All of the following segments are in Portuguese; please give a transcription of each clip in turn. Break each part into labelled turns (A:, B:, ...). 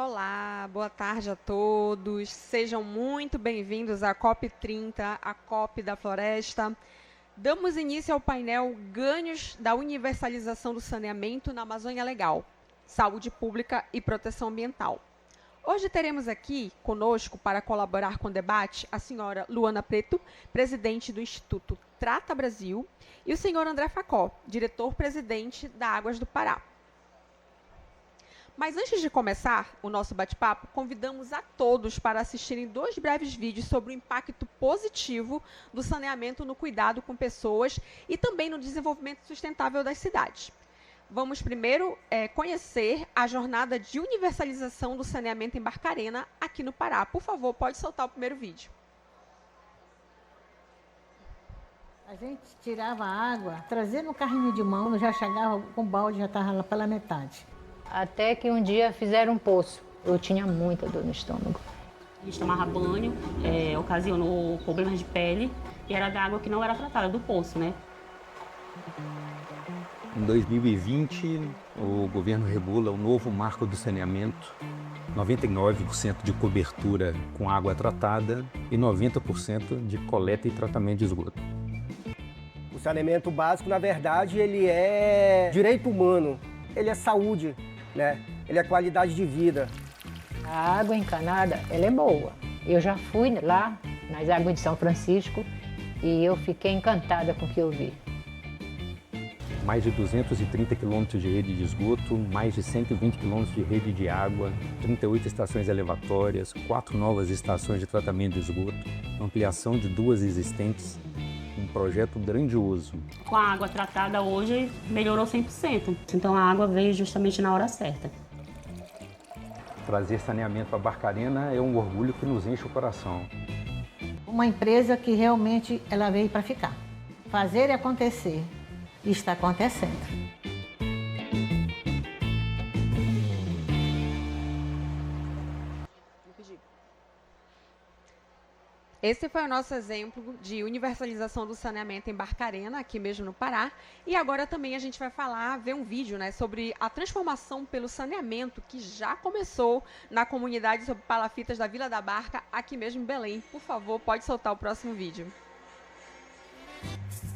A: Olá, boa tarde a todos. Sejam muito bem-vindos à COP30, a COP da Floresta. Damos início ao painel Ganhos da Universalização do Saneamento na Amazônia Legal, Saúde Pública e Proteção Ambiental. Hoje teremos aqui conosco, para colaborar com o debate, a senhora Luana Preto, presidente do Instituto Trata Brasil, e o senhor André Facó, diretor-presidente da Águas do Pará. Mas antes de começar o nosso bate-papo, convidamos a todos para assistirem 2 breves vídeos sobre o impacto positivo do saneamento no cuidado com pessoas e também no desenvolvimento sustentável das cidades. Vamos primeiro conhecer a jornada de universalização do saneamento em Barcarena, aqui no Pará. Por favor, pode soltar o primeiro vídeo.
B: A gente tirava a água, trazia no carrinho de mão, já chegava com o balde, já estava lá pela metade.
C: Até que um dia fizeram um poço. Eu tinha muita dor no estômago.
D: A gente tomava banho, ocasionou problemas de pele, e era da água que não era tratada, do poço, né?
E: Em 2020, o governo regula o novo marco do saneamento, 99% de cobertura com água tratada e 90% de coleta e tratamento de esgoto.
F: O saneamento básico, na verdade, ele é direito humano, ele é saúde, né? Ele é qualidade de vida.
C: A água encanada, ela é boa. Eu já fui lá nas águas de São Francisco e eu fiquei encantada com o que eu vi.
E: Mais de 230 quilômetros de rede de esgoto, mais de 120 quilômetros de rede de água, 38 estações elevatórias, 4 novas estações de tratamento de esgoto, ampliação de 2 existentes, um projeto grandioso.
D: Com a água tratada hoje, melhorou 100%. Então a água veio justamente na hora certa.
E: Trazer saneamento para Barcarena é um orgulho que nos enche o coração.
B: Uma empresa que realmente ela veio para ficar. Fazer e acontecer. E está acontecendo.
A: Esse foi o nosso exemplo de universalização do saneamento em Barcarena, aqui mesmo no Pará. E agora também a gente vai ver um vídeo, né, sobre a transformação pelo saneamento que já começou na comunidade sobre palafitas da Vila da Barca, aqui mesmo em Belém. Por favor, pode soltar o próximo vídeo.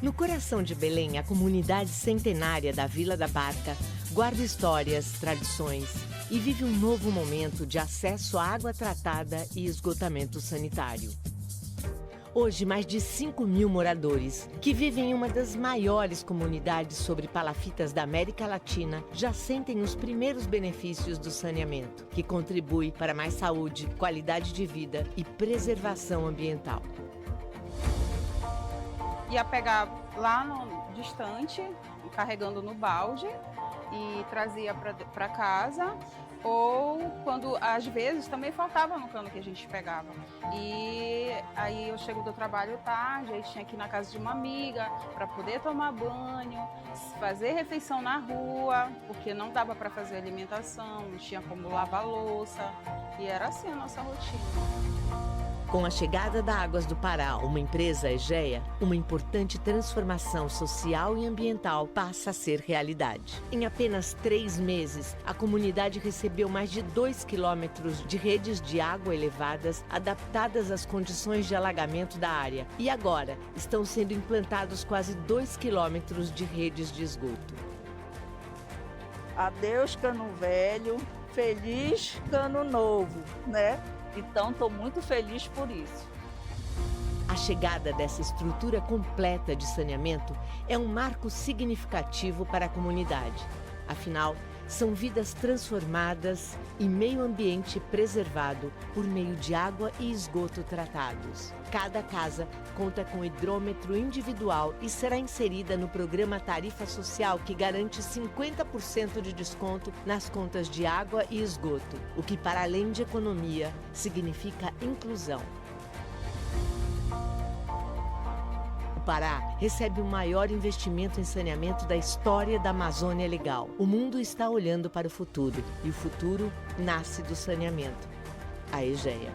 G: No coração de Belém, a comunidade centenária da Vila da Barca guarda histórias, tradições e vive um novo momento de acesso à água tratada e esgotamento sanitário. Hoje, mais de 5.000 moradores, que vivem em uma das maiores comunidades sobre palafitas da América Latina, já sentem os primeiros benefícios do saneamento, que contribui para mais saúde, qualidade de vida e preservação ambiental.
H: Ia pegar lá no distante, carregando no balde e trazia para casa, ou quando às vezes também faltava no cano que a gente pegava. E aí eu chego do trabalho tarde, aí tinha que ir na casa de uma amiga para poder tomar banho, fazer refeição na rua, porque não dava para fazer alimentação, não tinha como lavar louça, e era assim a nossa rotina.
G: Com a chegada da Águas do Pará, uma empresa Egea, uma importante transformação social e ambiental passa a ser realidade. Em apenas 3 meses, a comunidade recebeu mais de 2 quilômetros de redes de água elevadas adaptadas às condições de alagamento da área. E agora, estão sendo implantados quase 2 quilômetros de redes de esgoto.
I: Adeus cano velho, feliz cano novo, né? Então, estou muito feliz por isso.
G: A chegada dessa estrutura completa de saneamento é um marco significativo para a comunidade. Afinal, são vidas transformadas e meio ambiente preservado por meio de água e esgoto tratados. Cada casa conta com hidrômetro individual e será inserida no programa Tarifa Social, que garante 50% de desconto nas contas de água e esgoto, o que, para além de economia, significa inclusão. O Pará recebe o maior investimento em saneamento da história da Amazônia Legal. O mundo está olhando para o futuro e o futuro nasce do saneamento. A Egea.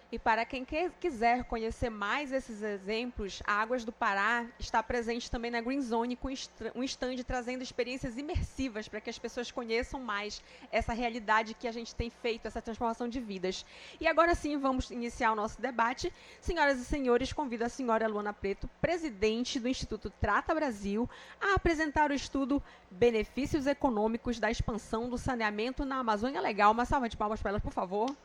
A: E para quem quiser conhecer mais esses exemplos, a Águas do Pará está presente também na Green Zone com um stand trazendo experiências imersivas para que as pessoas conheçam mais essa realidade que a gente tem feito, essa transformação de vidas. E agora sim, vamos iniciar o nosso debate. Senhoras e senhores, convido a senhora Luana Preto, presidente do Instituto Trata Brasil, a apresentar o estudo Benefícios Econômicos da Expansão do Saneamento na Amazônia Legal. Uma salva de palmas para ela, por favor.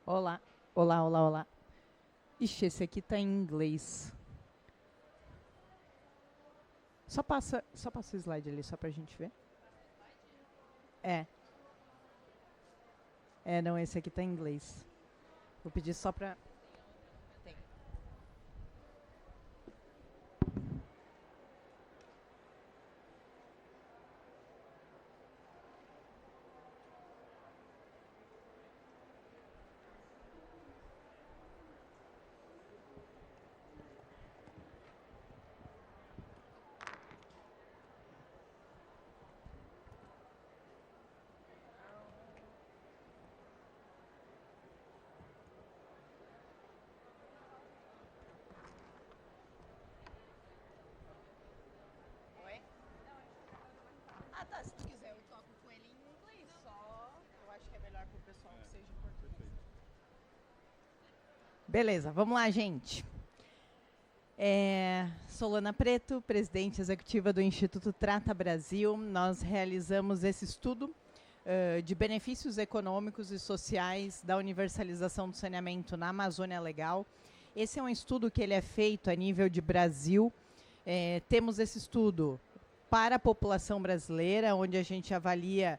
J: Olá, olá, olá, olá. Ixi, esse aqui tá em inglês. Só passa o slide ali, só pra gente ver. Não, esse aqui tá em inglês. Vou pedir só pra...
K: Tá, se tu quiser eu toco com ele em inglês, só eu acho que é melhor pro pessoal que seja em português.
J: Beleza, vamos lá, gente. Sou Luana Preto, presidente executiva do Instituto Trata Brasil. Nós realizamos esse estudo de benefícios econômicos e sociais da universalização do saneamento na Amazônia Legal. Esse é um estudo que ele é feito a nível de Brasil. Temos esse estudo para a população brasileira, onde a gente avalia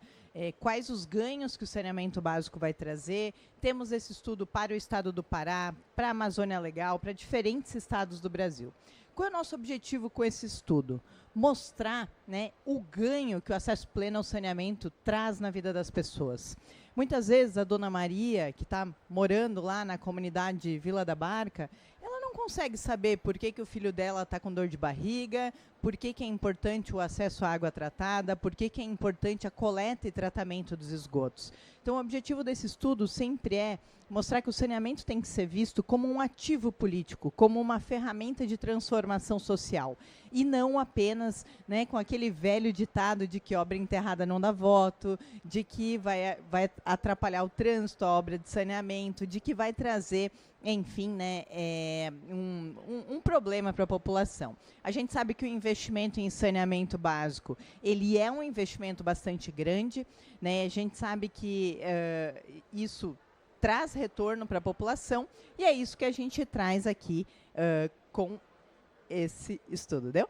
J: quais os ganhos que o saneamento básico vai trazer. Temos esse estudo para o estado do Pará, para a Amazônia Legal, para diferentes estados do Brasil. Qual é o nosso objetivo com esse estudo? Mostrar, né, o ganho que o acesso pleno ao saneamento traz na vida das pessoas. Muitas vezes a dona Maria, que está morando lá na comunidade Vila da Barca, ela não consegue saber por que o filho dela está com dor de barriga, por que é importante o acesso à água tratada, por que é importante a coleta e tratamento dos esgotos. Então, o objetivo desse estudo sempre é mostrar que o saneamento tem que ser visto como um ativo político, como uma ferramenta de transformação social, e não apenas, né, com aquele velho ditado de que obra enterrada não dá voto, de que vai atrapalhar o trânsito, a obra de saneamento, de que vai trazer, enfim, né, um problema para a população. A gente sabe que o investimento em saneamento básico, ele é um investimento bastante grande, né? A gente sabe que isso traz retorno para a população, e é isso que a gente traz aqui com esse estudo. Deu?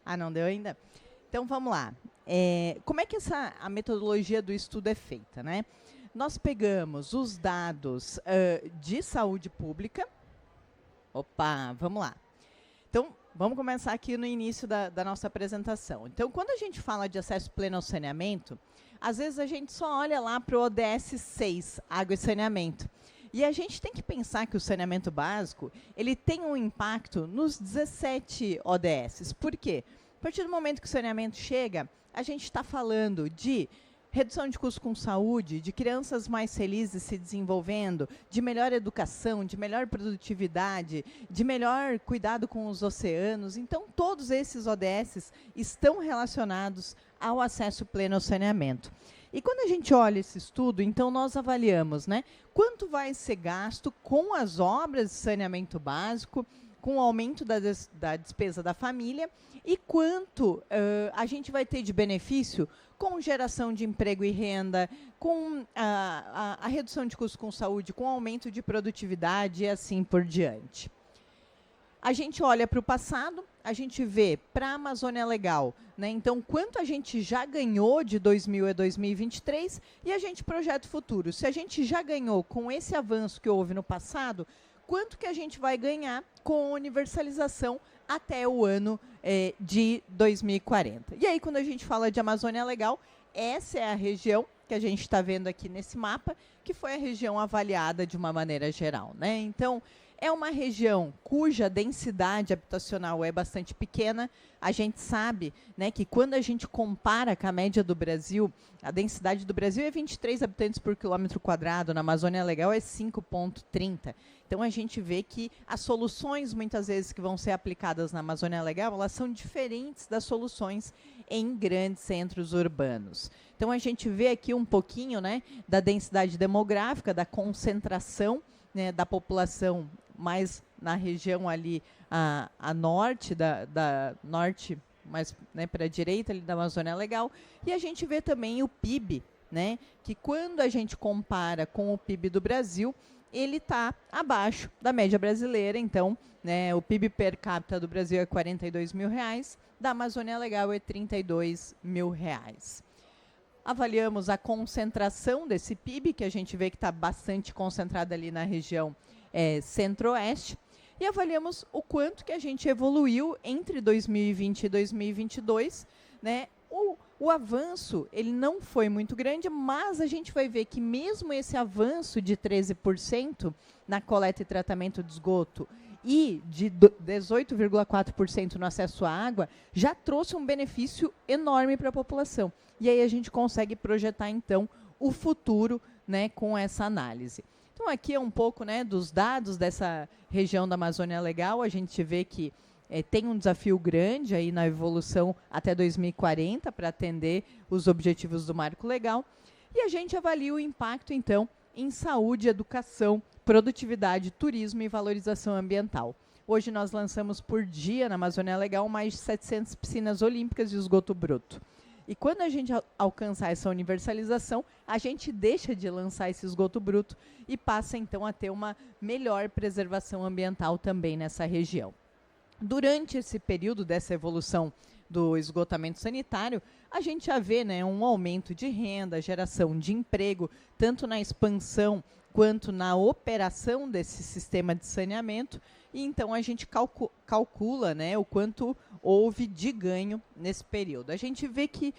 J: Ah, não deu ainda? Então, vamos lá. Como é que a metodologia do estudo é feita, né? Nós pegamos os dados de saúde pública. Opa, vamos lá. Então, vamos começar aqui no início da nossa apresentação. Então, quando a gente fala de acesso pleno ao saneamento, às vezes a gente só olha lá para o ODS 6, água e saneamento. E a gente tem que pensar que o saneamento básico, ele tem um impacto nos 17 ODS. Por quê? A partir do momento que o saneamento chega, a gente está falando de redução de custos com saúde, de crianças mais felizes se desenvolvendo, de melhor educação, de melhor produtividade, de melhor cuidado com os oceanos. Então, todos esses ODS estão relacionados ao acesso pleno ao saneamento. E quando a gente olha esse estudo, então nós avaliamos, né, quanto vai ser gasto com as obras de saneamento básico, com o aumento da despesa da família, e quanto a gente vai ter de benefício com geração de emprego e renda, com a redução de custos com saúde, com aumento de produtividade e assim por diante. A gente olha para o passado, a gente vê para a Amazônia Legal, né? Então, quanto a gente já ganhou de 2000 a 2023 e a gente projeta o futuro. Se a gente já ganhou com esse avanço que houve no passado, quanto que a gente vai ganhar com a universalização até o ano de 2040. E aí, quando a gente fala de Amazônia Legal, essa é a região que a gente está vendo aqui nesse mapa, que foi a região avaliada de uma maneira geral, né? Então, é uma região cuja densidade habitacional é bastante pequena. A gente sabe, né, que quando a gente compara com a média do Brasil, a densidade do Brasil é 23 habitantes por quilômetro quadrado, na Amazônia Legal é 5,30. Então, a gente vê que as soluções, muitas vezes, que vão ser aplicadas na Amazônia Legal, elas são diferentes das soluções em grandes centros urbanos. Então, a gente vê aqui um pouquinho, né, da densidade demográfica, da concentração, né, da população mais na região ali a norte, da norte, mais, né, para a direita ali da Amazônia Legal. E a gente vê também o PIB, né, que quando a gente compara com o PIB do Brasil, ele está abaixo da média brasileira. Então, né, o PIB per capita do Brasil é R$42 mil, da Amazônia Legal é R$32 mil. Avaliamos a concentração desse PIB, que a gente vê que está bastante concentrada ali na região centro-oeste, e avaliamos o quanto que a gente evoluiu entre 2020 e 2022, né? O avanço, ele não foi muito grande, mas a gente vai ver que mesmo esse avanço de 13% na coleta e tratamento de esgoto e de 18,4% no acesso à água, já trouxe um benefício enorme para a população. E aí a gente consegue projetar, então, o futuro, né, com essa análise. Então, aqui é um pouco, né, dos dados dessa região da Amazônia Legal. A gente vê que tem um desafio grande aí na evolução até 2040 para atender os objetivos do marco legal. E a gente avalia o impacto, então, em saúde, educação, produtividade, turismo e valorização ambiental. Hoje nós lançamos por dia na Amazônia Legal mais de 700 piscinas olímpicas de esgoto bruto. E quando a gente alcançar essa universalização, a gente deixa de lançar esse esgoto bruto e passa, então, a ter uma melhor preservação ambiental também nessa região. Durante esse período dessa evolução do esgotamento sanitário, a gente já vê, né, um aumento de renda, geração de emprego, tanto na expansão quanto na operação desse sistema de saneamento. E então a gente calcula, né, o quanto houve de ganho nesse período. A gente vê que,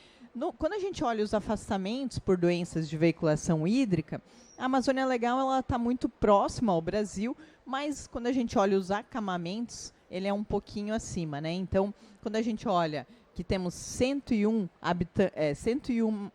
J: quando a gente olha os afastamentos por doenças de veiculação hídrica, a Amazônia Legal está muito próxima ao Brasil, mas quando a gente olha os acamamentos, ele é um pouquinho acima, né? Então, quando a gente olha que temos 101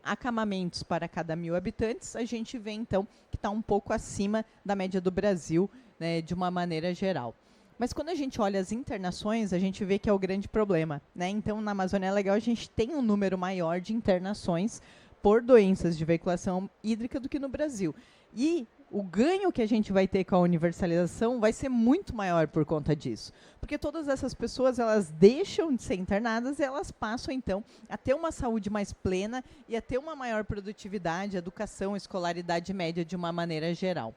J: acamamentos para cada 1.000 habitantes, a gente vê, então, que está um pouco acima da média do Brasil, né, de uma maneira geral. Mas quando a gente olha as internações, a gente vê que é o grande problema, né? Então, na Amazônia Legal, a gente tem um número maior de internações por doenças de veiculação hídrica do que no Brasil. E o ganho que a gente vai ter com a universalização vai ser muito maior por conta disso. Porque todas essas pessoas, elas deixam de ser internadas e elas passam, então, a ter uma saúde mais plena e a ter uma maior produtividade, educação, escolaridade média de uma maneira geral.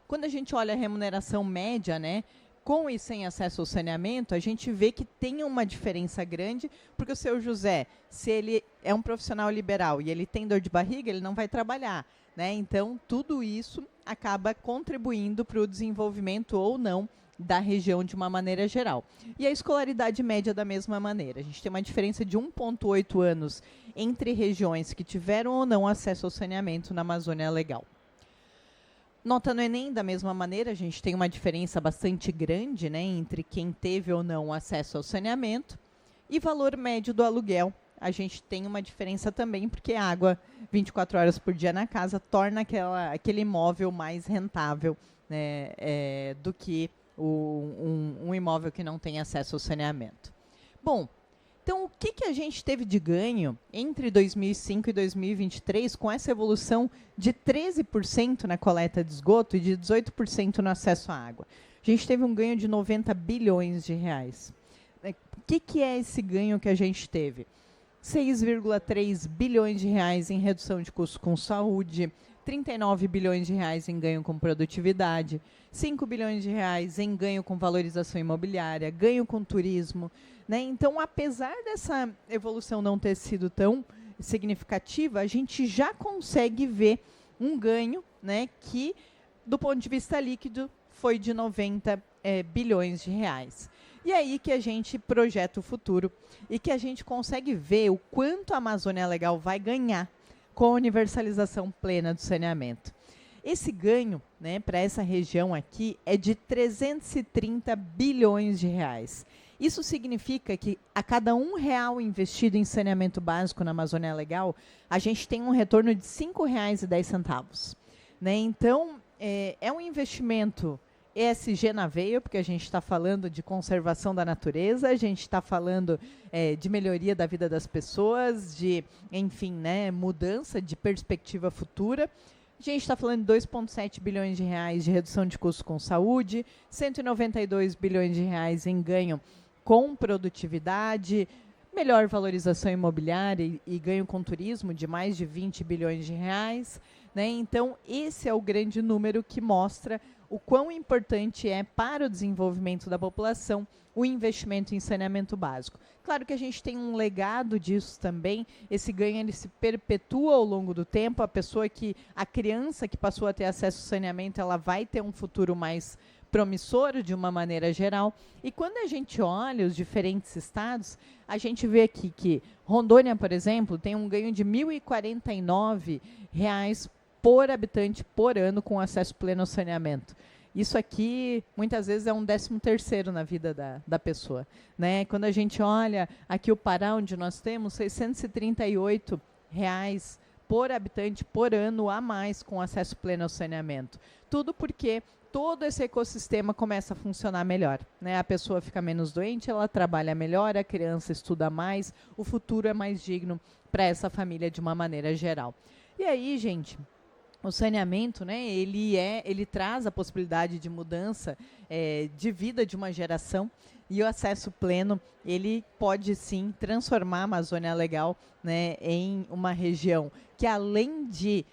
J: Quando a gente olha a remuneração média, né, com e sem acesso ao saneamento, a gente vê que tem uma diferença grande, porque o seu José, se ele é um profissional liberal e ele tem dor de barriga, ele não vai trabalhar, né? Então, tudo isso acaba contribuindo para o desenvolvimento ou não da região de uma maneira geral. E a escolaridade média da mesma maneira. A gente tem uma diferença de 1,8 anos entre regiões que tiveram ou não acesso ao saneamento na Amazônia Legal. Nota no Enem, da mesma maneira, a gente tem uma diferença bastante grande, né, entre quem teve ou não acesso ao saneamento. E valor médio do aluguel, a gente tem uma diferença também, porque a água 24 horas por dia na casa torna aquele imóvel mais rentável, né, do que um imóvel que não tem acesso ao saneamento. Bom, então, o que a gente teve de ganho entre 2005 e 2023 com essa evolução de 13% na coleta de esgoto e de 18% no acesso à água? A gente teve um ganho de 90 bilhões de reais. O que é esse ganho que a gente teve? 6,3 bilhões de reais em redução de custos com saúde, 39 bilhões de reais em ganho com produtividade, 5 bilhões de reais em ganho com valorização imobiliária, ganho com turismo, né? Então, apesar dessa evolução não ter sido tão significativa, a gente já consegue ver um ganho, né, que, do ponto de vista líquido, foi de 90 bilhões de reais. E aí que a gente projeta o futuro e que a gente consegue ver o quanto a Amazônia Legal vai ganhar com a universalização plena do saneamento. Esse ganho, né, para essa região aqui é de 330 bilhões de reais. Isso significa que a cada R$1 investido em saneamento básico na Amazônia Legal, a gente tem um retorno de R$ 5,10. Né? Então, é um investimento ESG na veia, porque a gente está falando de conservação da natureza, a gente está falando de melhoria da vida das pessoas, de, enfim, né, mudança de perspectiva futura. A gente está falando de 2,7 bilhões de reais de redução de custos com saúde, 192 bilhões de reais em ganho com produtividade, melhor valorização imobiliária e ganho com turismo de mais de 20 bilhões de reais. Né? Então, esse é o grande número que mostra o quão importante é para o desenvolvimento da população o investimento em saneamento básico. Claro que a gente tem um legado disso também, esse ganho ele se perpetua ao longo do tempo, a criança que passou a ter acesso ao saneamento, ela vai ter um futuro mais promissor de uma maneira geral. E quando a gente olha os diferentes estados, a gente vê aqui que Rondônia, por exemplo, tem um ganho de R$ 1.049 por habitante por ano com acesso pleno ao saneamento. Isso aqui, muitas vezes, é um 13º na vida da pessoa. Né? Quando a gente olha aqui o Pará, onde nós temos R$ 638 por habitante por ano a mais com acesso pleno ao saneamento. Tudo porque todo esse ecossistema começa a funcionar melhor. Né? A pessoa fica menos doente, ela trabalha melhor, a criança estuda mais, o futuro é mais digno para essa família de uma maneira geral. E aí, gente, o saneamento, né, ele traz a possibilidade de mudança de vida de uma geração, e o acesso pleno, ele pode sim transformar a Amazônia Legal, né, em uma região que, além de,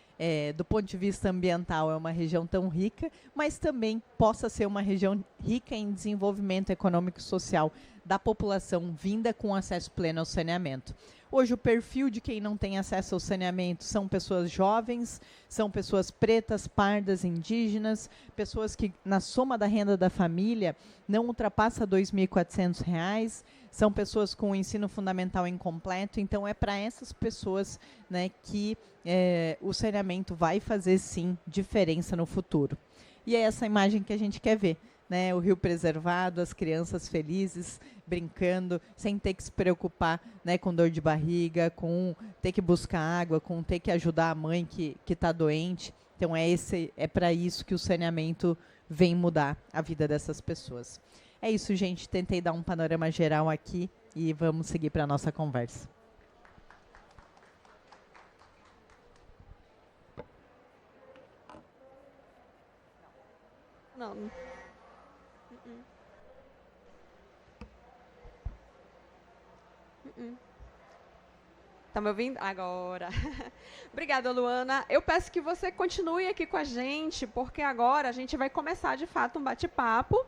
J: do ponto de vista ambiental, é uma região tão rica, mas também possa ser uma região rica em desenvolvimento econômico e social da população vinda com acesso pleno ao saneamento. Hoje, o perfil de quem não tem acesso ao saneamento são pessoas jovens, são pessoas pretas, pardas, indígenas, pessoas que, na soma da renda da família, não ultrapassa R$ 2.400, são pessoas com o ensino fundamental incompleto. Então, é para essas pessoas, né, que o saneamento vai fazer, sim, diferença no futuro. E é essa imagem que a gente quer ver. Né, o rio preservado, as crianças felizes, brincando, sem ter que se preocupar, né, com dor de barriga, com ter que buscar água, com ter que ajudar a mãe que está doente. Então, é para isso que o saneamento vem mudar a vida dessas pessoas. É isso, gente. Tentei dar um panorama geral aqui e vamos seguir para a nossa conversa.
A: Não. Tá me ouvindo? Agora. Obrigada, Luana. Eu peço que você continue aqui com a gente, porque agora a gente vai começar, de fato, um bate-papo.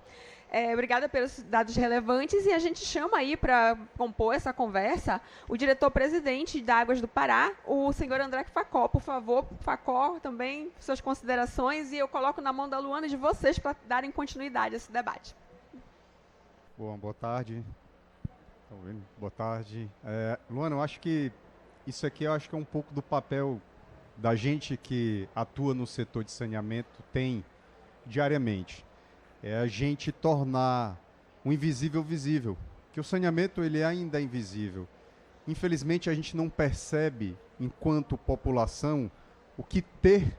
A: Obrigada pelos dados relevantes, e a gente chama aí para compor essa conversa o diretor-presidente da Águas do Pará, o senhor André Facó. Por favor, Facó, também suas considerações, e eu coloco na mão da Luana e de vocês para darem continuidade a esse debate.
L: Bom, boa tarde. Boa tarde. Luana, eu acho que isso aqui é um pouco do papel da gente que atua no setor de saneamento tem diariamente. É a gente tornar o invisível visível, que o saneamento ele ainda é invisível. Infelizmente, a gente não percebe, enquanto população, o que ter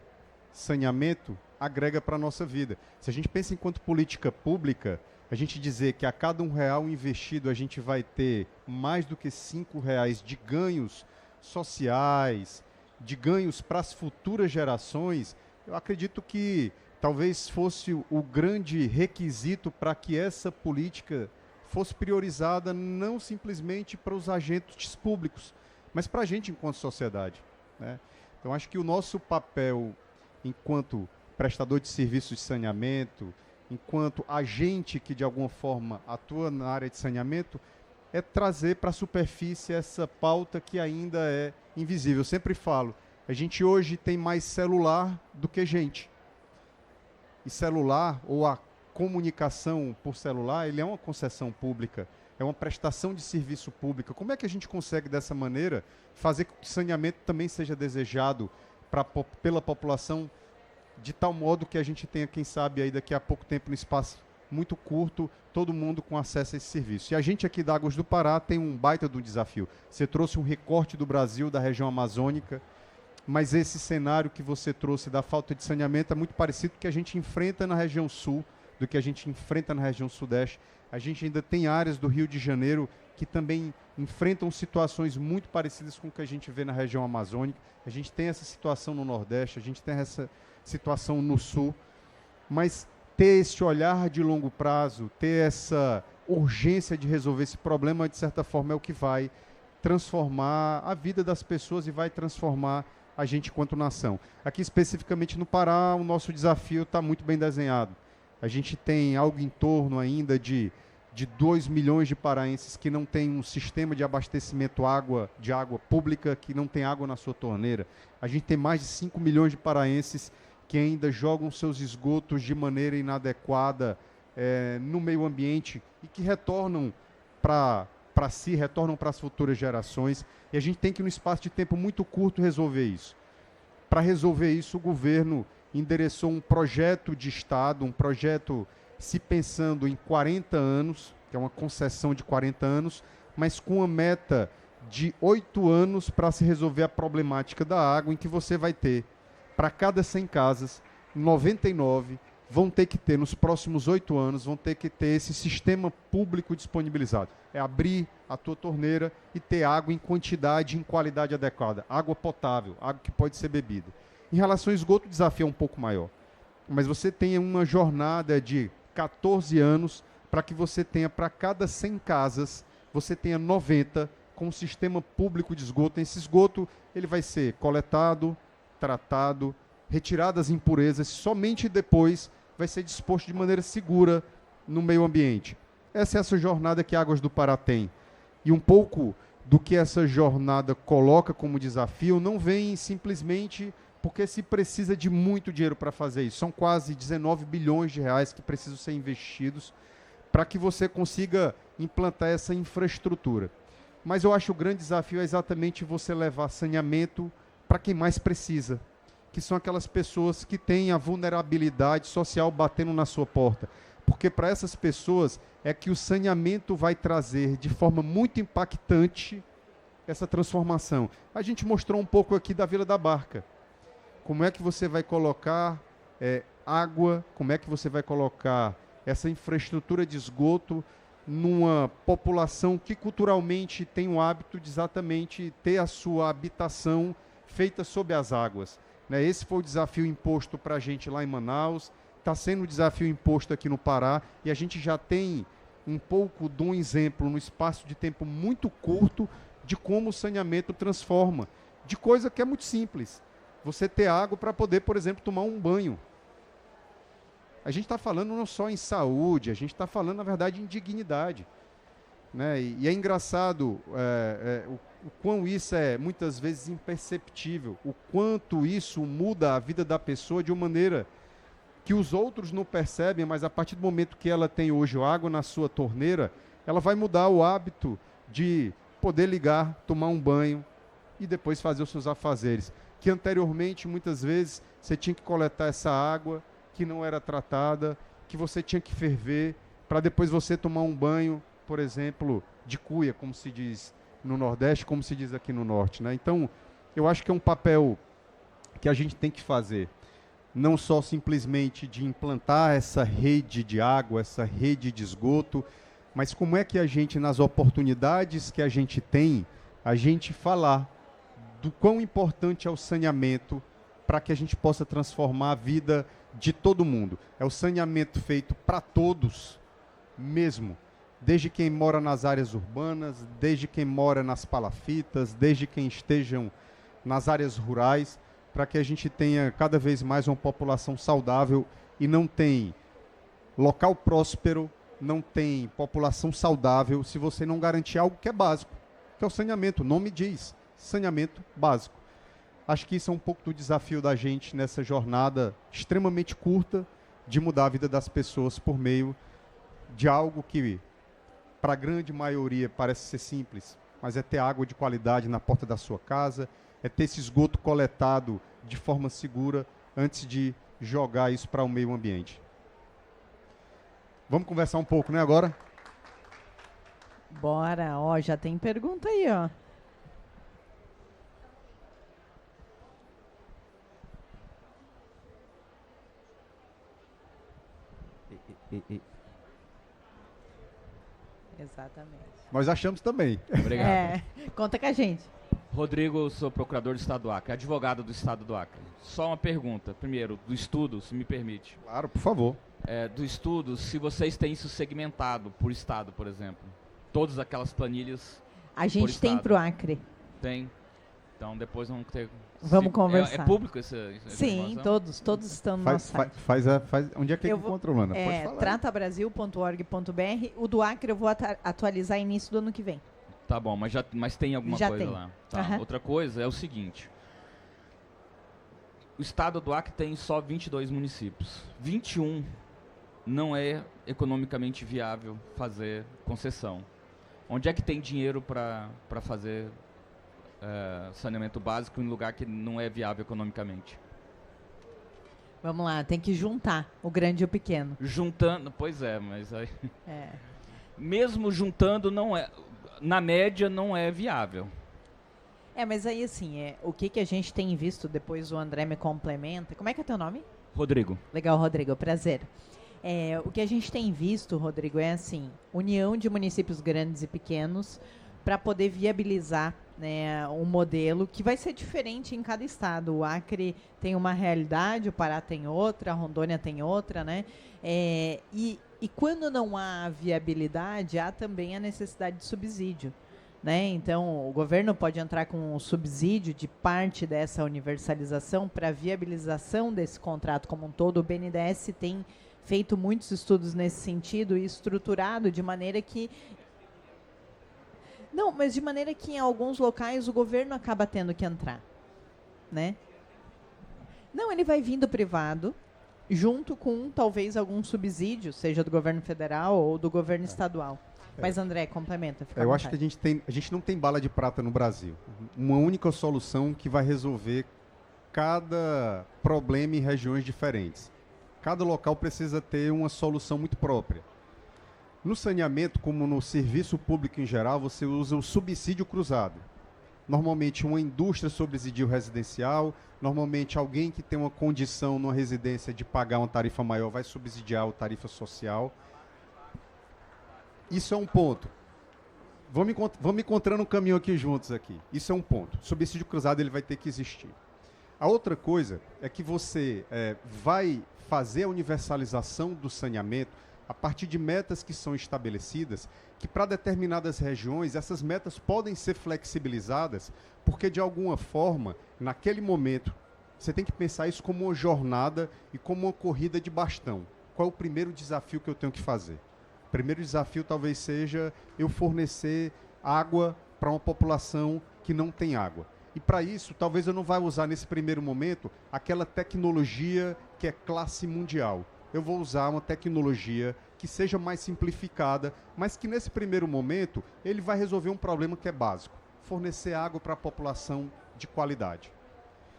L: saneamento agrega para a nossa vida. Se a gente pensa enquanto política pública, a gente dizer que a cada R$1 investido a gente vai ter mais do que R$5 de ganhos sociais, de ganhos para as futuras gerações, eu acredito que talvez fosse o grande requisito para que essa política fosse priorizada não simplesmente para os agentes públicos, mas para a gente enquanto sociedade. Né? Então, acho que o nosso papel enquanto prestador de serviços de saneamento, enquanto agente que de alguma forma atua na área de saneamento, é trazer para a superfície essa pauta que ainda é invisível. Eu sempre falo, a gente hoje tem mais celular do que gente. E celular, ou a comunicação por celular, ele é uma concessão pública, é uma prestação de serviço público. Como é que a gente consegue, dessa maneira, fazer com que o saneamento também seja desejado pela população, de tal modo que a gente tenha, quem sabe, aí daqui a pouco tempo, no espaço muito curto, todo mundo com acesso a esse serviço. E a gente aqui da Águas do Pará tem um baita do desafio. Você trouxe um recorte do Brasil, da região amazônica, mas esse cenário que você trouxe da falta de saneamento é muito parecido com o que a gente enfrenta na região sul, do que a gente enfrenta na região sudeste. A gente ainda tem áreas do Rio de Janeiro que também enfrentam situações muito parecidas com o que a gente vê na região amazônica. A gente tem essa situação no Nordeste, a gente tem essa situação no Sul, mas ter esse olhar de longo prazo, ter essa urgência de resolver esse problema, de certa forma, é o que vai transformar a vida das pessoas e vai transformar a gente enquanto nação. Aqui, especificamente no Pará, o nosso desafio está muito bem desenhado. A gente tem algo em torno ainda de 2 milhões de paraenses que não têm um sistema de abastecimento de água pública, que não tem água na sua torneira. A gente tem mais de 5 milhões de paraenses que ainda jogam seus esgotos de maneira inadequada no meio ambiente e que retornam para si, retornam para as futuras gerações. E a gente tem que, num espaço de tempo muito curto, resolver isso. Para resolver isso, o governo endereçou um projeto de Estado, um projeto se pensando em 40 anos, que é uma concessão de 40 anos, mas com uma meta de 8 anos para se resolver a problemática da água, em que você vai ter, para cada 100 casas, 99 vão ter que ter, nos próximos 8 anos, vão ter que ter esse sistema público disponibilizado. É abrir a tua torneira e ter água em quantidade e em qualidade adequada. Água potável, água que pode ser bebida. Em relação ao esgoto, o desafio é um pouco maior. Mas você tem uma jornada de 14 anos para que você tenha, para cada 100 casas, você tenha 90 com um sistema público de esgoto. Esse esgoto ele vai ser coletado, tratado, retirado as impurezas, somente depois vai ser disposto de maneira segura no meio ambiente. Essa é essa jornada que Águas do Pará tem. E um pouco do que essa jornada coloca como desafio não vem simplesmente porque se precisa de muito dinheiro para fazer isso. São quase 19 bilhões de reais que precisam ser investidos para que você consiga implantar essa infraestrutura. Mas eu acho que o grande desafio é exatamente você levar saneamento para quem mais precisa, que são aquelas pessoas que têm a vulnerabilidade social batendo na sua porta. Porque para essas pessoas é que o saneamento vai trazer de forma muito impactante essa transformação. A gente mostrou um pouco aqui da Vila da Barca. Como é que você vai colocar água, como é que você vai colocar essa infraestrutura de esgoto numa população que culturalmente tem o hábito de exatamente ter a sua habitação feita sob as águas. Esse foi o desafio imposto para a gente lá em Manaus, está sendo o desafio imposto aqui no Pará, e a gente já tem um pouco de um exemplo no espaço de tempo muito curto de como o saneamento transforma, de coisa que é muito simples. Você ter água para poder, por exemplo, tomar um banho. A gente está falando não só em saúde, a gente está falando, na verdade, em dignidade. E é engraçado o quão isso é, muitas vezes, imperceptível, o quanto isso muda a vida da pessoa de uma maneira que os outros não percebem, mas a partir do momento que ela tem hoje água na sua torneira, ela vai mudar o hábito de poder ligar, tomar um banho e depois fazer os seus afazeres. Que anteriormente, muitas vezes, você tinha que coletar essa água que não era tratada, que você tinha que ferver, para depois você tomar um banho, por exemplo, de cuia, como se diz no Nordeste, como se diz aqui no Norte. Então, eu acho que é um papel que a gente tem que fazer, não só simplesmente de implantar essa rede de água, essa rede de esgoto, mas como é que a gente, nas oportunidades que a gente tem, a gente falar do quão importante é o saneamento para que a gente possa transformar a vida de todo mundo. É o saneamento feito para todos mesmo, desde quem mora nas áreas urbanas, desde quem mora nas palafitas, desde quem estejam nas áreas rurais, para que a gente tenha cada vez mais uma população saudável e não tem local próspero, não tem população saudável se você não garantir algo que é básico, que é o saneamento. O nome diz, saneamento básico. Acho que isso é um pouco do desafio da gente nessa jornada extremamente curta de mudar a vida das pessoas por meio de algo que, para a grande maioria, parece ser simples, mas é ter água de qualidade na porta da sua casa, é ter esse esgoto coletado de forma segura antes de jogar isso para o meio ambiente. Vamos conversar um pouco, né, agora?
J: Bora, ó, já tem pergunta aí, ó. Exatamente.
L: Nós achamos também.
M: Obrigado.
J: Conta com a gente.
M: Rodrigo, eu sou procurador do Estado do Acre, advogado do Estado do Acre. Só uma pergunta, primeiro, do estudo, se me permite.
L: Claro, por favor.
M: Do estudo, se vocês têm isso segmentado por Estado, por exemplo. Todas aquelas planilhas.
J: A gente tem pro Acre.
M: Tem. Então depois vamos ter...
J: Vamos conversar.
M: É público essa
J: Sim, todos estão no nosso site.
L: Onde é que encontra, Luana? Pode falar.
J: Tratabrasil.org.br. O do Acre eu vou atualizar início do ano que vem.
M: Tá bom, mas tem alguma coisa
J: tem.
M: lá. Tá. Outra coisa é o seguinte. O estado do Acre tem só 22 municípios. 21 não é economicamente viável fazer concessão. Onde é que tem dinheiro para fazer saneamento básico em lugar que não é viável economicamente?
J: Vamos lá, tem que juntar o grande e o pequeno.
M: Juntando, pois é, mas aí... Mesmo juntando, não é... Na média, não é viável.
J: Mas aí, assim, o que a gente tem visto, depois o André me complementa. Como é que é teu nome?
M: Rodrigo.
J: Legal, Rodrigo, prazer. O que a gente tem visto, Rodrigo, é assim, união de municípios grandes e pequenos para poder viabilizar, né, um modelo que vai ser diferente em cada estado. O Acre tem uma realidade, o Pará tem outra, a Rondônia tem outra, né? E quando não há viabilidade, há também a necessidade de subsídio, né? Então, o governo pode entrar com um subsídio de parte dessa universalização para viabilização desse contrato como um todo. O BNDES tem feito muitos estudos nesse sentido e estruturado de maneira que... Não, mas de maneira que em alguns locais o governo acaba tendo que entrar, né? Não, ele vai vindo privado, junto com talvez algum subsídio, seja do governo federal ou do governo estadual. Mas, André, complementa. Fica à
L: eu acho
J: vontade.
L: que a gente não tem bala de prata no Brasil. Uma única solução que vai resolver cada problema em regiões diferentes. Cada local precisa ter uma solução muito própria. No saneamento, como no serviço público em geral, você usa o subsídio cruzado. Normalmente uma indústria subsidia o residencial, normalmente alguém que tem uma condição numa residência de pagar uma tarifa maior vai subsidiar a tarifa social. Isso é um ponto. Vamos encontrando um caminho aqui juntos aqui. Isso é um ponto. O subsídio cruzado ele vai ter que existir. A outra coisa é que você vai fazer a universalização do saneamento a partir de metas que são estabelecidas, que para determinadas regiões essas metas podem ser flexibilizadas, porque de alguma forma, naquele momento, você tem que pensar isso como uma jornada e como uma corrida de bastão. Qual é o primeiro desafio que eu tenho que fazer? O primeiro desafio talvez seja eu fornecer água para uma população que não tem água. E para isso, talvez eu não vá usar nesse primeiro momento aquela tecnologia que é classe mundial. Eu vou usar uma tecnologia que seja mais simplificada, mas que nesse primeiro momento ele vai resolver um problema que é básico: fornecer água para a população de qualidade.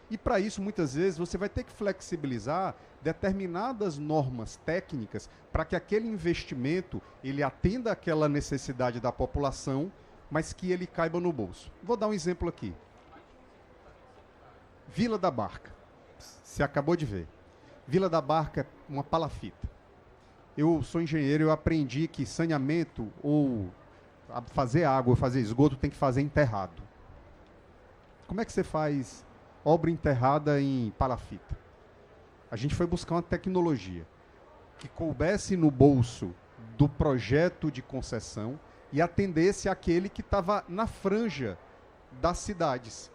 L: E para isso, muitas vezes, você vai ter que flexibilizar determinadas normas técnicas para que aquele investimento ele atenda aquela necessidade da população, mas que ele caiba no bolso. Vou dar um exemplo aqui. Vila da Barca. Você acabou de ver. Vila da Barca é uma palafita. Eu sou engenheiro, eu aprendi que saneamento ou fazer água ou fazer esgoto tem que fazer enterrado. Como é que você faz obra enterrada em palafita? A gente foi buscar uma tecnologia que coubesse no bolso do projeto de concessão e atendesse aquele que estava na franja das cidades.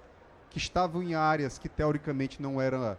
L: que estavam em áreas que teoricamente não eram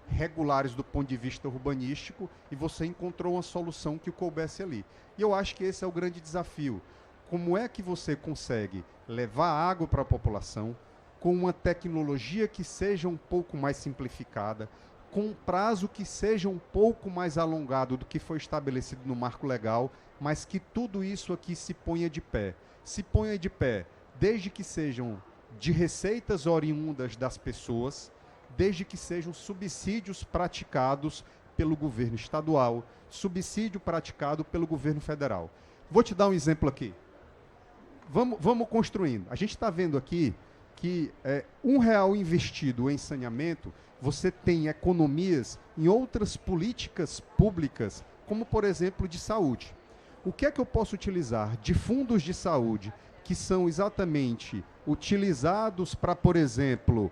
L: regulares do ponto de vista urbanístico, e você encontrou uma solução que o coubesse ali. E eu acho que esse é o grande desafio. Como é que você consegue levar água para a população com uma tecnologia que seja um pouco mais simplificada, com um prazo que seja um pouco mais alongado do que foi estabelecido no marco legal, mas que tudo isso aqui se ponha de pé. Se ponha de pé, desde que sejam de receitas oriundas das pessoas, desde que sejam subsídios praticados pelo governo estadual, subsídio praticado pelo governo federal. Vou te dar um exemplo aqui. Vamos construindo. A gente está vendo aqui que R$1 investido em saneamento, você tem economias em outras políticas públicas, como, por exemplo, de saúde. O que é que eu posso utilizar de fundos de saúde que são exatamente utilizados para, por exemplo,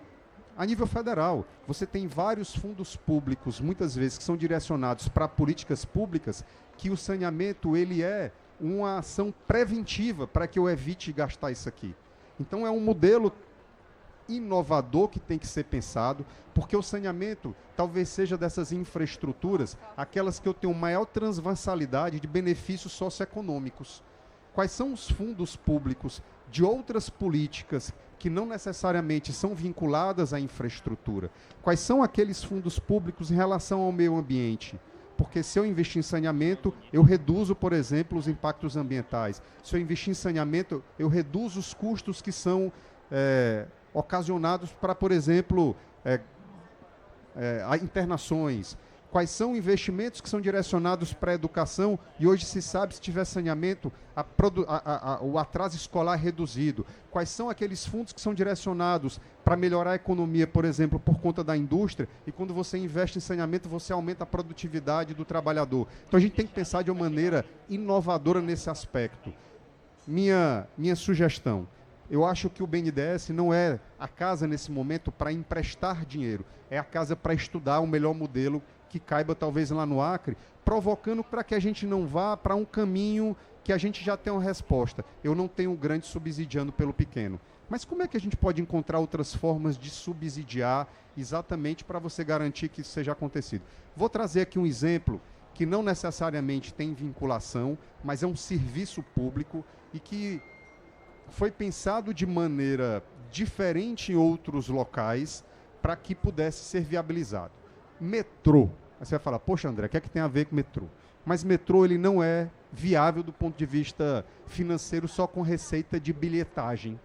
L: a nível federal? Você tem vários fundos públicos, muitas vezes, que são direcionados para políticas públicas, que o saneamento ele é uma ação preventiva para que eu evite gastar isso aqui. Então é um modelo inovador que tem que ser pensado, porque o saneamento talvez seja dessas infraestruturas aquelas que eu tenho maior transversalidade de benefícios socioeconômicos. Quais são os fundos públicos de outras políticas que não necessariamente são vinculadas à infraestrutura? Quais são aqueles fundos públicos em relação ao meio ambiente? Porque se eu investir em saneamento, eu reduzo, por exemplo, os impactos ambientais. Se eu investir em saneamento, eu reduzo os custos que são ocasionados para, por exemplo, internações. Quais são investimentos que são direcionados para a educação e hoje se sabe, se tiver saneamento, o atraso escolar é reduzido. Quais são aqueles fundos que são direcionados para melhorar a economia, por exemplo, por conta da indústria, e quando você investe em saneamento, você aumenta a produtividade do trabalhador. Então a gente tem que pensar de uma maneira inovadora nesse aspecto. Minha sugestão, eu acho que o BNDES não é a casa nesse momento para emprestar dinheiro, é a casa para estudar o melhor modelo que caiba talvez lá no Acre, provocando para que a gente não vá para um caminho que a gente já tem uma resposta. Eu não tenho um grande subsidiando pelo pequeno. Mas como é que a gente pode encontrar outras formas de subsidiar exatamente para você garantir que isso seja acontecido? Vou trazer aqui um exemplo que não necessariamente tem vinculação, mas é um serviço público e que foi pensado de maneira diferente em outros locais para que pudesse ser viabilizado. Metrô. Aí você vai falar, poxa, André, o que é que tem a ver com metrô? Mas metrô ele não é viável do ponto de vista financeiro só com receita de bilhetagem.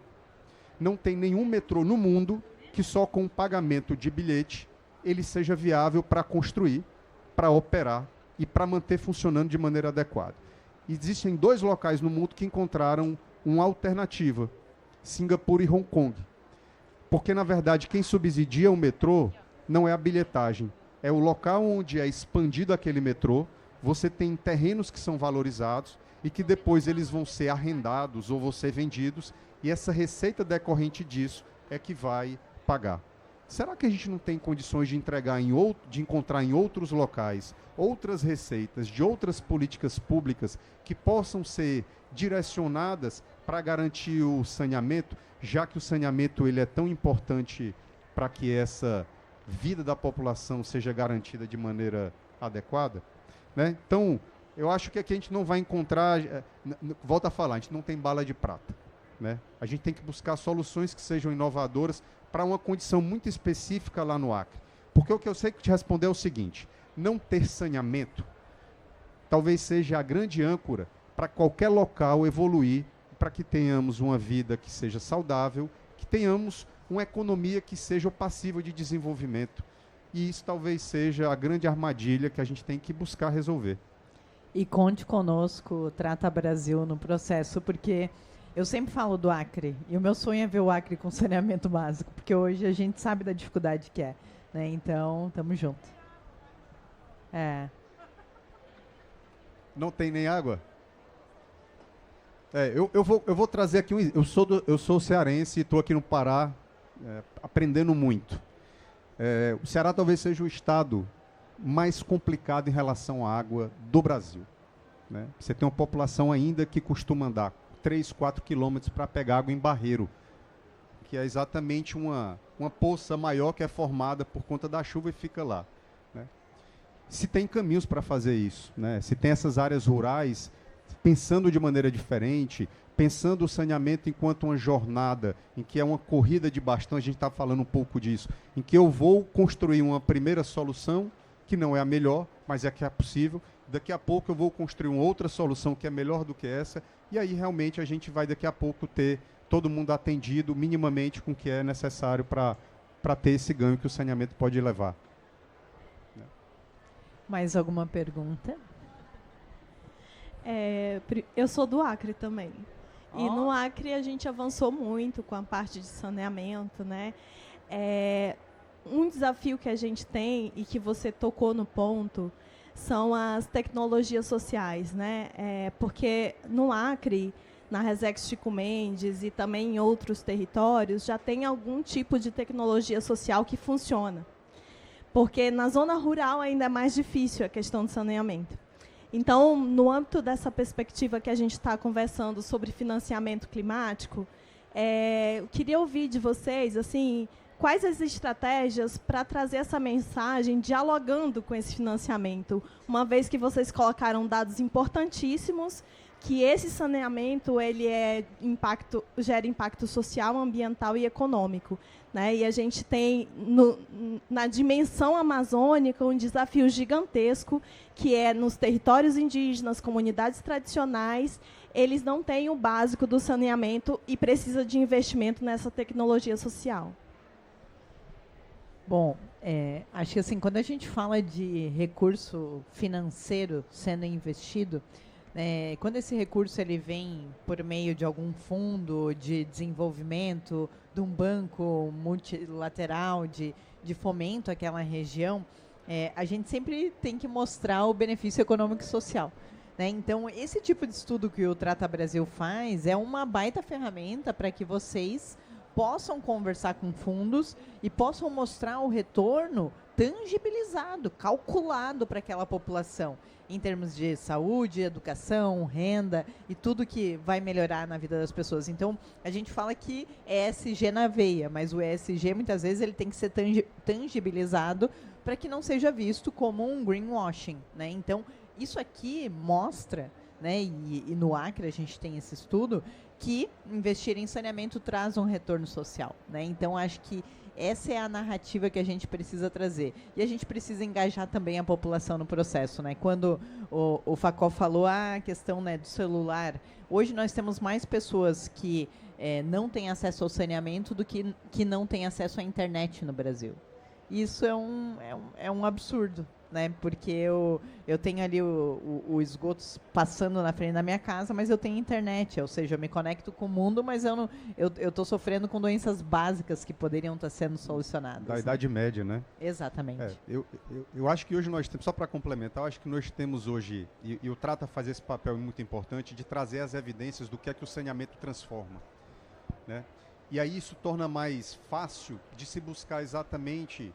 L: Não tem nenhum metrô no mundo que só com pagamento de bilhete ele seja viável para construir, para operar e para manter funcionando de maneira adequada. Existem 2 locais no mundo que encontraram uma alternativa, Singapura e Hong Kong. Porque, na verdade, quem subsidia o metrô não é a bilhetagem, é o local onde é expandido aquele metrô, você tem terrenos que são valorizados e que depois eles vão ser arrendados ou vão ser vendidos, e essa receita decorrente disso é que vai pagar. Será que a gente não tem condições de encontrar em outros locais outras receitas de outras políticas públicas que possam ser direcionadas para garantir o saneamento, já que o saneamento ele é tão importante para que essa vida da população seja garantida de maneira adequada? Né? Então, eu acho que aqui a gente não vai encontrar, volta a falar, a gente não tem bala de prata. Né? A gente tem que buscar soluções que sejam inovadoras para uma condição muito específica lá no Acre. Porque o que eu sei que te responder é o seguinte, não ter saneamento talvez seja a grande âncora para qualquer local evoluir, para que tenhamos uma vida que seja saudável, que tenhamos uma economia que seja passível de desenvolvimento. E isso talvez seja a grande armadilha que a gente tem que buscar resolver.
J: E conte conosco, Trata Brasil, no processo, porque eu sempre falo do Acre, e o meu sonho é ver o Acre com saneamento básico, porque hoje a gente sabe da dificuldade que é. Né? Então, estamos juntos.
L: Não tem nem água? Eu vou trazer aqui eu sou cearense e estou aqui no Pará aprendendo muito. O Ceará talvez seja o estado mais complicado em relação à água do Brasil. Né? Você tem uma população ainda que costuma andar 3, 4 quilômetros para pegar água em Barreiro, que é exatamente uma poça maior que é formada por conta da chuva e fica lá, né? Se tem caminhos para fazer isso, né? Se tem essas áreas rurais, pensando de maneira diferente, pensando o saneamento enquanto uma jornada, em que é uma corrida de bastão, a gente está falando um pouco disso, em que eu vou construir uma primeira solução, que não é a melhor, mas é que é possível, daqui a pouco eu vou construir uma outra solução que é melhor do que essa, e aí realmente a gente vai daqui a pouco ter todo mundo atendido minimamente com o que é necessário para ter esse ganho que o saneamento pode levar.
N: Mais alguma pergunta? Eu sou do Acre também. E no Acre a gente avançou muito com a parte de saneamento, né? Um desafio que a gente tem, e que você tocou no ponto, são as tecnologias sociais, né? Porque no Acre, na Resex Chico Mendes e também em outros territórios, já tem algum tipo de tecnologia social que funciona. Porque na zona rural ainda é mais difícil a questão do saneamento. Então, no âmbito dessa perspectiva que a gente está conversando sobre financiamento climático, eu queria ouvir de vocês, assim, quais as estratégias para trazer essa mensagem dialogando com esse financiamento, uma vez que vocês colocaram dados importantíssimos, que esse saneamento ele gera impacto social, ambiental e econômico, né? E a gente tem, na dimensão amazônica, um desafio gigantesco, que é nos territórios indígenas, comunidades tradicionais, eles não têm o básico do saneamento e precisa de investimento nessa tecnologia social.
J: Bom, acho que assim, quando a gente fala de recurso financeiro sendo investido, quando esse recurso ele vem por meio de algum fundo de desenvolvimento, de um banco multilateral de fomento àquela região, a gente sempre tem que mostrar o benefício econômico e social, né? Então, esse tipo de estudo que o Trata Brasil faz é uma baita ferramenta para que vocês possam conversar com fundos e possam mostrar o retorno tangibilizado, calculado para aquela população, em termos de saúde, educação, renda e tudo que vai melhorar na vida das pessoas. Então, a gente fala que é ESG na veia, mas o ESG, muitas vezes, ele tem que ser tangibilizado para que não seja visto como um greenwashing, né? Então, isso aqui mostra, né, e no Acre a gente tem esse estudo, que investir em saneamento traz um retorno social, né? Então, acho que essa é a narrativa que a gente precisa trazer. E a gente precisa engajar também a população no processo, né? Quando o Facó falou a questão, né, do celular, hoje nós temos mais pessoas que não têm acesso ao saneamento do que não têm acesso à internet no Brasil. Isso é um absurdo, né? Porque eu tenho ali o esgoto passando na frente da minha casa, mas eu tenho internet, ou seja, eu me conecto com o mundo, mas eu estou sofrendo com doenças básicas que poderiam estar sendo solucionadas.
L: Da Idade Média, né?
J: Exatamente.
L: Eu acho que hoje nós temos, só para complementar, eu acho que nós temos hoje, e o Trata faz esse papel muito importante, de trazer as evidências do que é que o saneamento transforma, né? E aí isso torna mais fácil de se buscar exatamente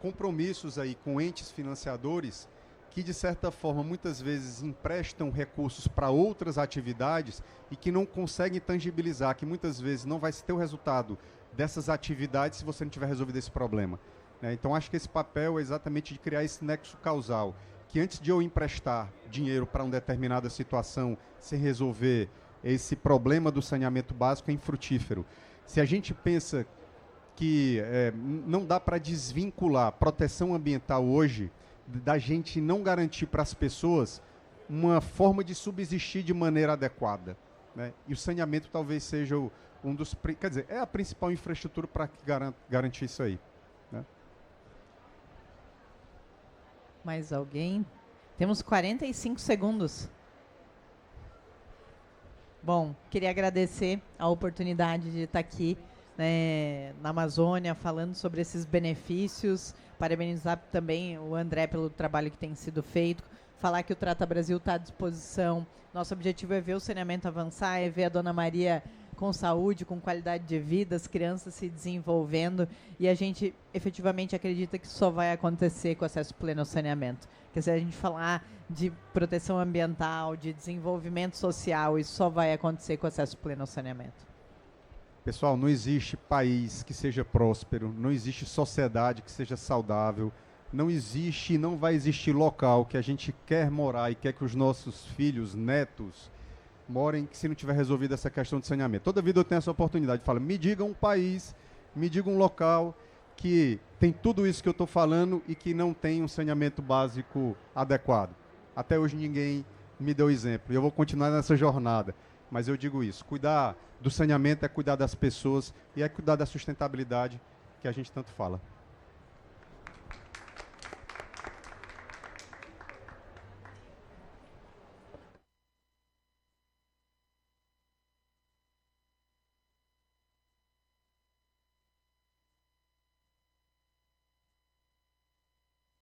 L: compromissos aí com entes financiadores que, de certa forma, muitas vezes emprestam recursos para outras atividades e que não conseguem tangibilizar, que muitas vezes não vai ter o resultado dessas atividades se você não tiver resolvido esse problema, né? Então, acho que esse papel é exatamente de criar esse nexo causal, que antes de eu emprestar dinheiro para uma determinada situação sem resolver esse problema do saneamento básico, é infrutífero. Se a gente pensa que não dá para desvincular proteção ambiental hoje da gente não garantir para as pessoas uma forma de subsistir de maneira adequada, né? E o saneamento talvez seja um dos... Quer dizer, é a principal infraestrutura para garantir isso aí, né?
J: Mais alguém? Temos 45 segundos. Bom, queria agradecer a oportunidade de estar aqui, né, na Amazônia, falando sobre esses benefícios, parabenizar também o André pelo trabalho que tem sido feito, falar que o Trata Brasil está à disposição. Nosso objetivo é ver o saneamento avançar, é ver a Dona Maria com saúde, com qualidade de vida, as crianças se desenvolvendo, e a gente efetivamente acredita que isso só vai acontecer com acesso pleno ao saneamento. Quer dizer, a gente falar de proteção ambiental, de desenvolvimento social, isso só vai acontecer com acesso pleno ao saneamento.
L: Pessoal, não existe país que seja próspero, não existe sociedade que seja saudável, não existe e não vai existir local que a gente quer morar e quer que os nossos filhos, netos, morem se não tiver resolvido essa questão de saneamento. Toda vida eu tenho essa oportunidade de falar, me diga um país, me diga um local que tem tudo isso que eu estou falando e que não tem um saneamento básico adequado. Até hoje ninguém me deu exemplo. E eu vou continuar nessa jornada. Mas eu digo isso, cuidar do saneamento é cuidar das pessoas e é cuidar da sustentabilidade que a gente tanto fala.